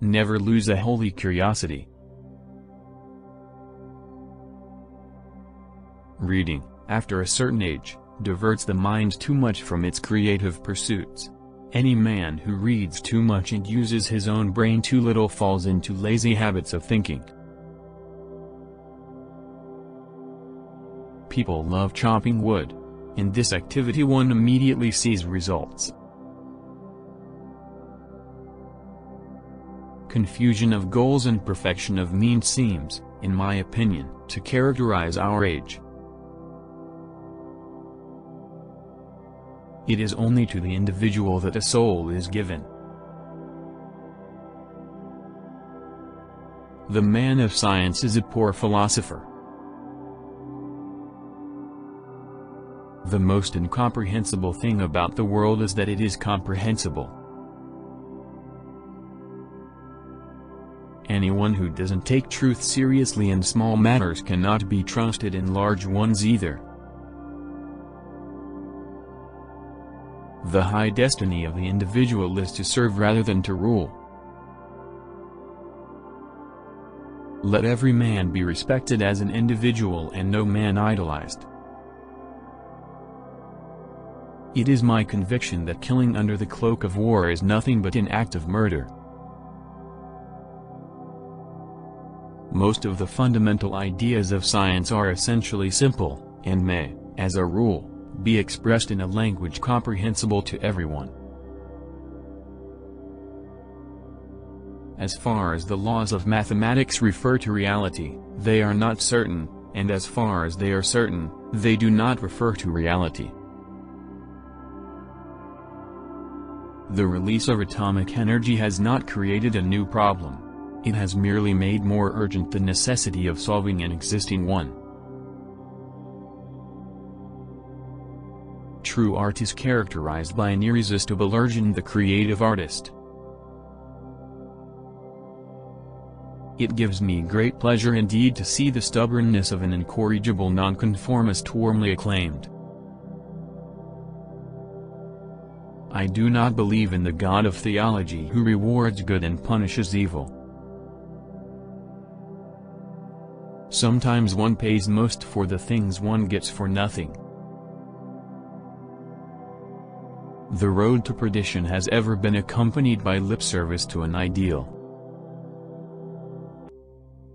Never lose a holy curiosity. Reading, after a certain age, diverts the mind too much from its creative pursuits. Any man who reads too much and uses his own brain too little falls into lazy habits of thinking. People love chopping wood. In this activity one immediately sees results. Confusion of goals and perfection of means seems, in my opinion, to characterize our age. It is only to the individual that a soul is given. The man of science is a poor philosopher. The most incomprehensible thing about the world is that it is comprehensible. Anyone who doesn't take truth seriously in small matters cannot be trusted in large ones either. The high destiny of the individual is to serve rather than to rule. Let every man be respected as an individual and no man idolized. It is my conviction that killing under the cloak of war is nothing but an act of murder. Most of the fundamental ideas of science are essentially simple, and may, as a rule, be expressed in a language comprehensible to everyone. As far as the laws of mathematics refer to reality, they are not certain, and as far as they are certain, they do not refer to reality. The release of atomic energy has not created a new problem. It has merely made more urgent the necessity of solving an existing one. True art is characterized by an irresistible urge in the creative artist. It gives me great pleasure indeed to see the stubbornness of an incorrigible nonconformist warmly acclaimed. I do not believe in the God of theology who rewards good and punishes evil. Sometimes one pays most for the things one gets for nothing. The road to perdition has ever been accompanied by lip service to an ideal.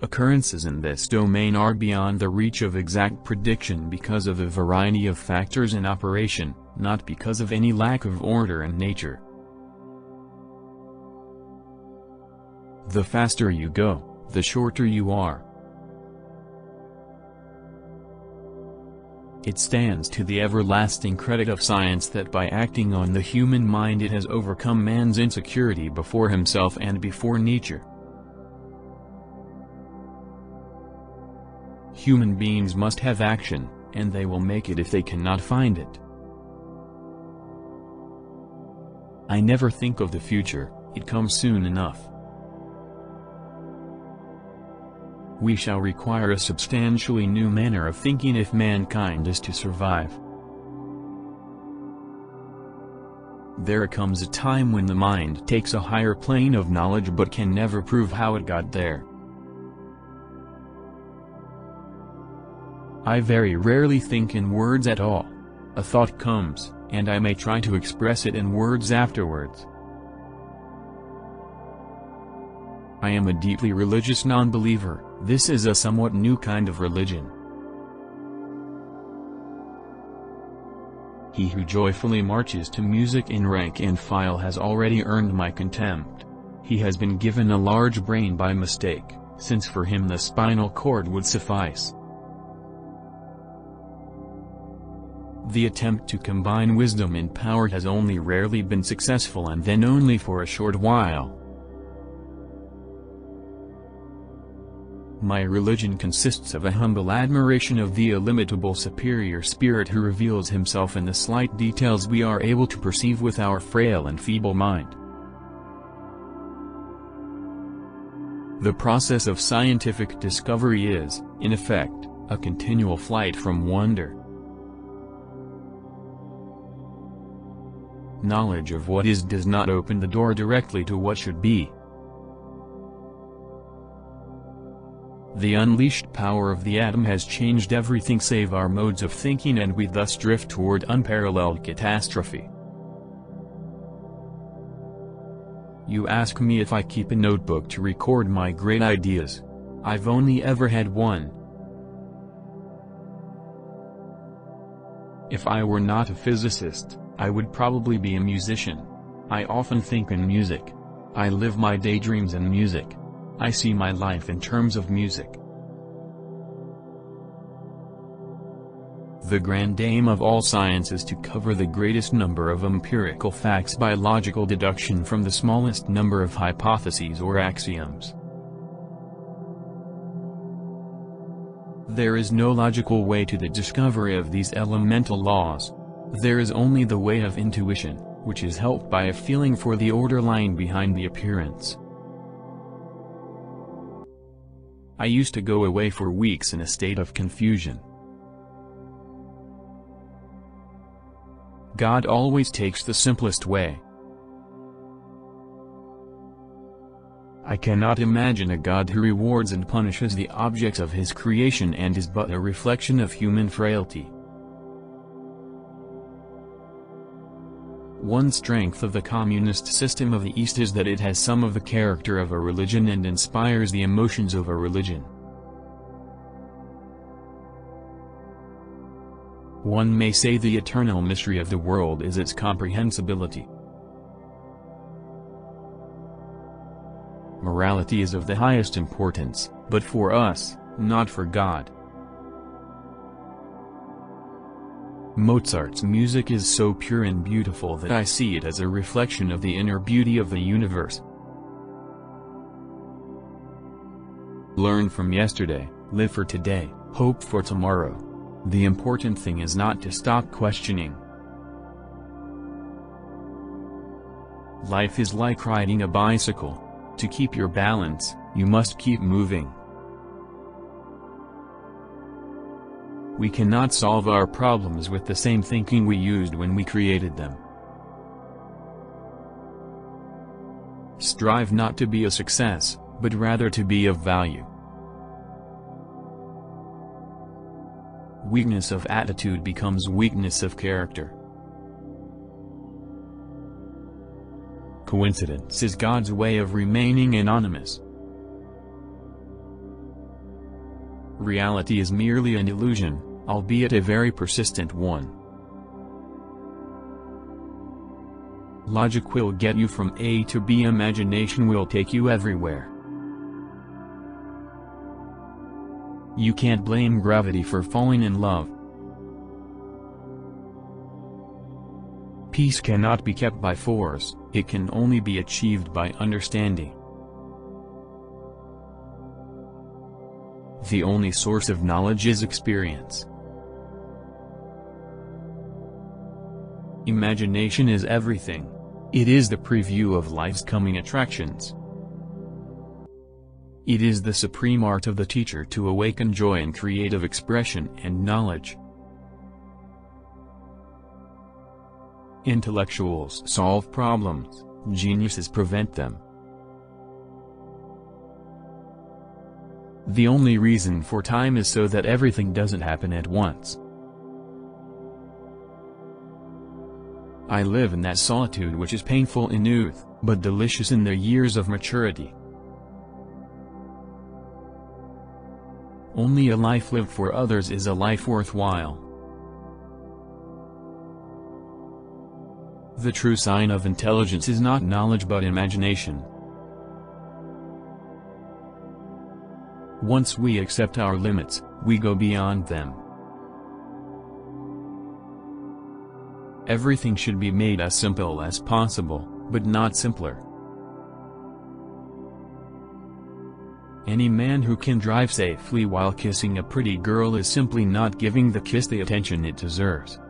Occurrences in this domain are beyond the reach of exact prediction because of a variety of factors in operation, not because of any lack of order in nature. The faster you go, the shorter you are. It stands to the everlasting credit of science that by acting on the human mind it has overcome man's insecurity before himself and before nature. Human beings must have action, and they will make it if they cannot find it. I never think of the future, it comes soon enough. We shall require a substantially new manner of thinking if mankind is to survive. There comes a time when the mind takes a higher plane of knowledge but can never prove how it got there. I very rarely think in words at all. A thought comes, and I may try to express it in words afterwards. I am a deeply religious non-believer. This is a somewhat new kind of religion. He who joyfully marches to music in rank and file has already earned my contempt. He has been given a large brain by mistake, since for him the spinal cord would suffice. The attempt to combine wisdom and power has only rarely been successful, and then only for a short while. My religion consists of a humble admiration of the illimitable superior spirit who reveals himself in the slight details we are able to perceive with our frail and feeble mind. The process of scientific discovery is, in effect, a continual flight from wonder. Knowledge of what is does not open the door directly to what should be. The unleashed power of the atom has changed everything save our modes of thinking, and we thus drift toward unparalleled catastrophe. You ask me if I keep a notebook to record my great ideas. I've only ever had one. If I were not a physicist, I would probably be a musician. I often think in music. I live my daydreams in music. I see my life in terms of music. The grand aim of all science is to cover the greatest number of empirical facts by logical deduction from the smallest number of hypotheses or axioms. There is no logical way to the discovery of these elemental laws. There is only the way of intuition, which is helped by a feeling for the order lying behind the appearance. I used to go away for weeks in a state of confusion. God always takes the simplest way. I cannot imagine a God who rewards and punishes the objects of his creation and is but a reflection of human frailty. One strength of the communist system of the East is that it has some of the character of a religion and inspires the emotions of a religion. One may say the eternal mystery of the world is its comprehensibility. Morality is of the highest importance, but for us, not for God. Mozart's music is so pure and beautiful that I see it as a reflection of the inner beauty of the universe. Learn from yesterday, live for today, hope for tomorrow. The important thing is not to stop questioning. Life is like riding a bicycle. To keep your balance, you must keep moving. We cannot solve our problems with the same thinking we used when we created them. Strive not to be a success, but rather to be of value. Weakness of attitude becomes weakness of character. Coincidence is God's way of remaining anonymous. Reality is merely an illusion, albeit a very persistent one. Logic will get you from A to B. Imagination will take you everywhere. You can't blame gravity for falling in love. Peace cannot be kept by force, it can only be achieved by understanding. The only source of knowledge is experience. Imagination is everything. It is the preview of life's coming attractions. It is the supreme art of the teacher to awaken joy in creative expression and knowledge. Intellectuals solve problems, geniuses prevent them. The only reason for time is so that everything doesn't happen at once. I live in that solitude which is painful in youth, but delicious in the years of maturity. Only a life lived for others is a life worthwhile. The true sign of intelligence is not knowledge but imagination. Once we accept our limits, we go beyond them. Everything should be made as simple as possible, but not simpler. Any man who can drive safely while kissing a pretty girl is simply not giving the kiss the attention it deserves.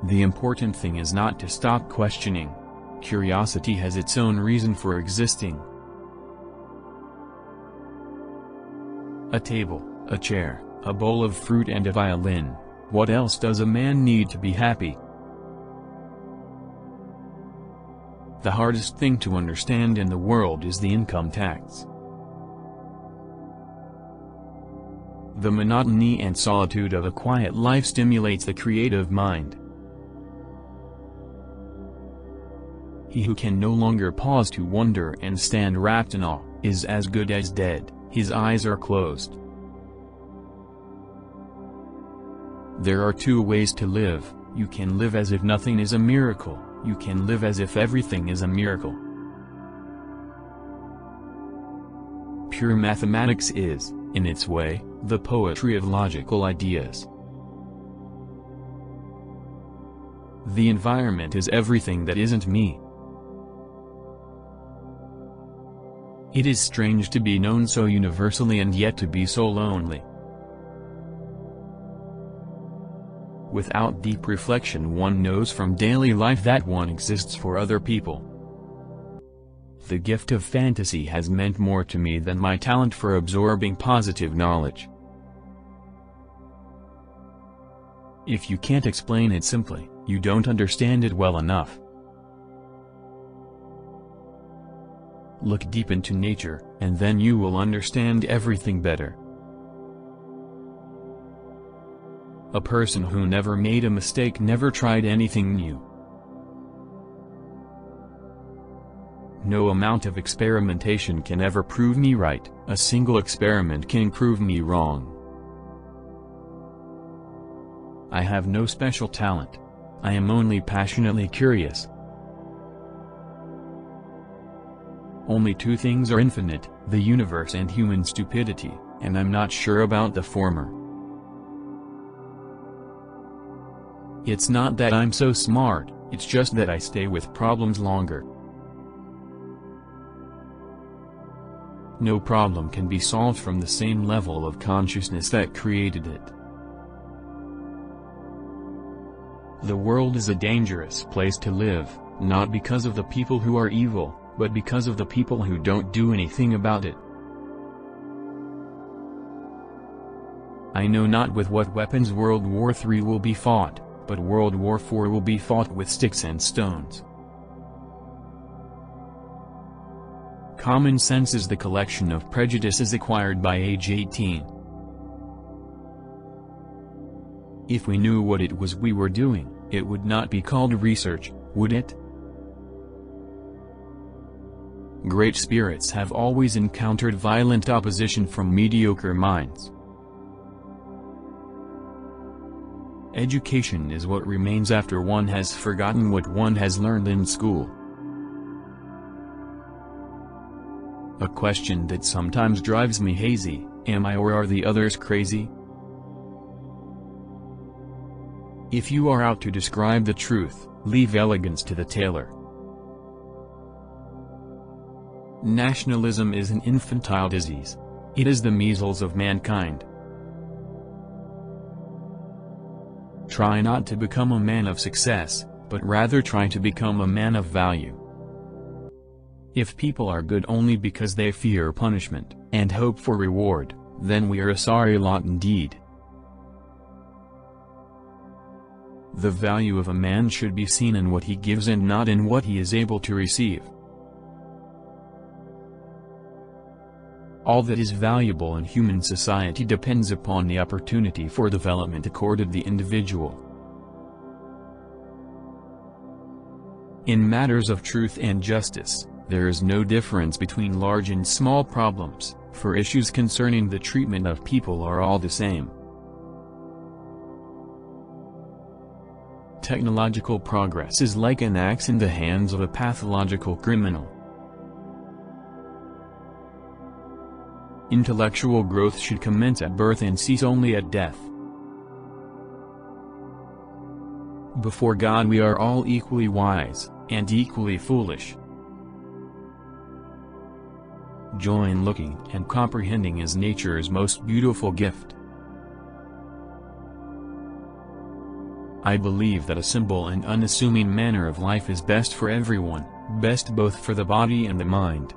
The important thing is not to stop questioning. Curiosity has its own reason for existing. A table, a chair, a bowl of fruit and a violin. What else does a man need to be happy? The hardest thing to understand in the world is the income tax. The monotony and solitude of a quiet life stimulates the creative mind. He who can no longer pause to wonder and stand wrapped in awe, is as good as dead, his eyes are closed. There are two ways to live: you can live as if nothing is a miracle, you can live as if everything is a miracle. Pure mathematics is, in its way, the poetry of logical ideas. The environment is everything that isn't me. It is strange to be known so universally and yet to be so lonely. Without deep reflection, one knows from daily life that one exists for other people. The gift of fantasy has meant more to me than my talent for absorbing positive knowledge. If you can't explain it simply, you don't understand it well enough. Look deep into nature, and then you will understand everything better. A person who never made a mistake never tried anything new. No amount of experimentation can ever prove me right, a single experiment can prove me wrong. I have no special talent. I am only passionately curious. Only two things are infinite, the universe and human stupidity, and I'm not sure about the former. It's not that I'm so smart, it's just that I stay with problems longer. No problem can be solved from the same level of consciousness that created it. The world is a dangerous place to live, not because of the people who are evil, but because of the people who don't do anything about it. I know not with what weapons World War III will be fought, but World War IV will be fought with sticks and stones. Common sense is the collection of prejudices acquired by age 18. If we knew what it was we were doing, it would not be called research, would it? Great spirits have always encountered violent opposition from mediocre minds. Education is what remains after one has forgotten what one has learned in school. A question that sometimes drives me hazy: am I or are the others crazy? If you are out to describe the truth, leave elegance to the tailor. Nationalism is an infantile disease. It is the measles of mankind. Try not to become a man of success, but rather try to become a man of value. If people are good only because they fear punishment, and hope for reward, then we are a sorry lot indeed. The value of a man should be seen in what he gives and not in what he is able to receive. All that is valuable in human society depends upon the opportunity for development accorded the individual. In matters of truth and justice, there is no difference between large and small problems, for issues concerning the treatment of people are all the same. Technological progress is like an axe in the hands of a pathological criminal. Intellectual growth should commence at birth and cease only at death. Before God we are all equally wise, and equally foolish. Joy in looking and comprehending is nature's most beautiful gift. I believe that a simple and unassuming manner of life is best for everyone, best both for the body and the mind.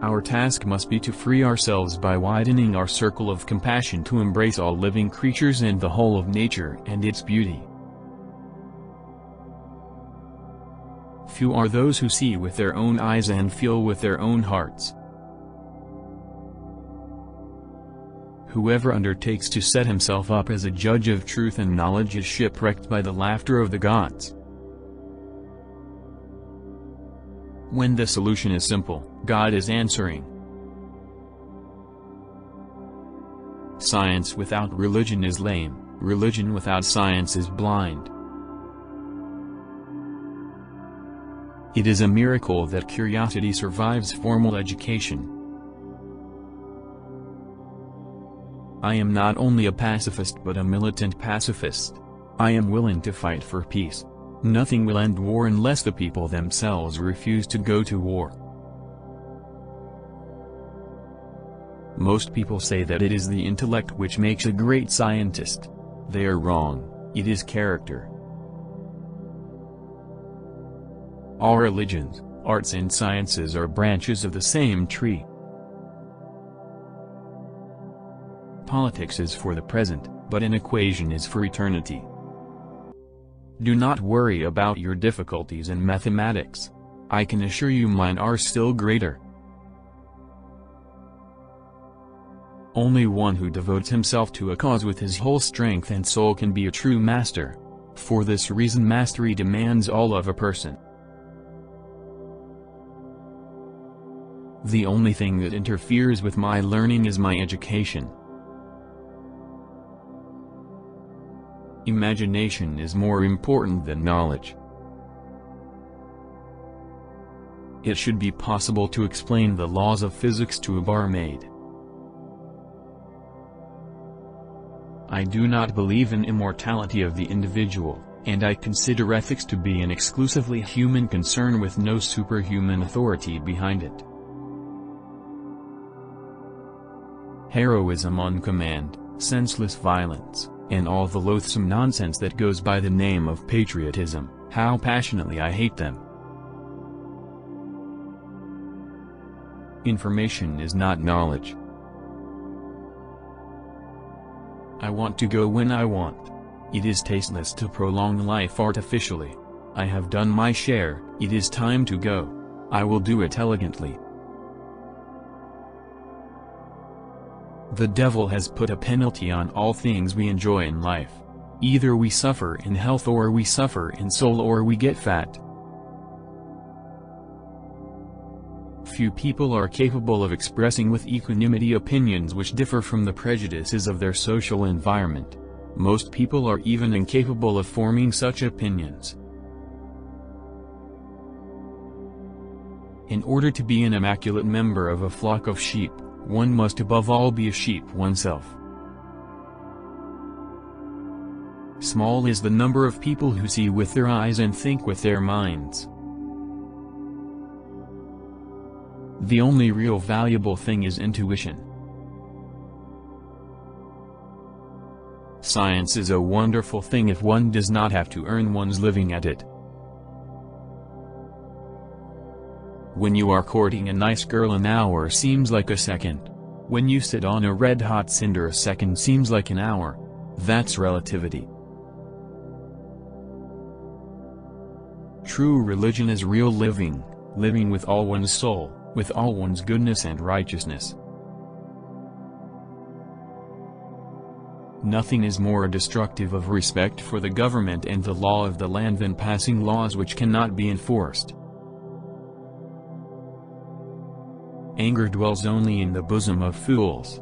Our task must be to free ourselves by widening our circle of compassion to embrace all living creatures and the whole of nature and its beauty. Few are those who see with their own eyes and feel with their own hearts. Whoever undertakes to set himself up as a judge of truth and knowledge is shipwrecked by the laughter of the gods. When the solution is simple, God is answering. Science without religion is lame, religion without science is blind. It is a miracle that curiosity survives formal education. I am not only a pacifist but a militant pacifist. I am willing to fight for peace. Nothing will end war unless the people themselves refuse to go to war. Most people say that it is the intellect which makes a great scientist. They are wrong, it is character. All religions, arts and sciences are branches of the same tree. Politics is for the present, but an equation is for eternity. Do not worry about your difficulties in mathematics. I can assure you mine are still greater. Only one who devotes himself to a cause with his whole strength and soul can be a true master. For this reason mastery demands all of a person. The only thing that interferes with my learning is my education. Imagination is more important than knowledge. It should be possible to explain the laws of physics to a barmaid. I do not believe in immortality of the individual, and I consider ethics to be an exclusively human concern with no superhuman authority behind it. Heroism on command, senseless violence, and all the loathsome nonsense that goes by the name of patriotism, how passionately I hate them. Information is not knowledge. I want to go when I want. It is tasteless to prolong life artificially. I have done my share, it is time to go. I will do it elegantly. The devil has put a penalty on all things we enjoy in life. Either we suffer in health or we suffer in soul or we get fat. Few people are capable of expressing with equanimity opinions which differ from the prejudices of their social environment. Most people are even incapable of forming such opinions. In order to be an immaculate member of a flock of sheep, one must above all be a sheep oneself. Small is the number of people who see with their eyes and think with their minds. The only real valuable thing is intuition. Science is a wonderful thing if one does not have to earn one's living at it. When you are courting a nice girl an hour seems like a second. When you sit on a red-hot cinder a second seems like an hour. That's relativity. True religion is real living, living with all one's soul, with all one's goodness and righteousness. Nothing is more destructive of respect for the government and the law of the land than passing laws which cannot be enforced. Anger dwells only in the bosom of fools.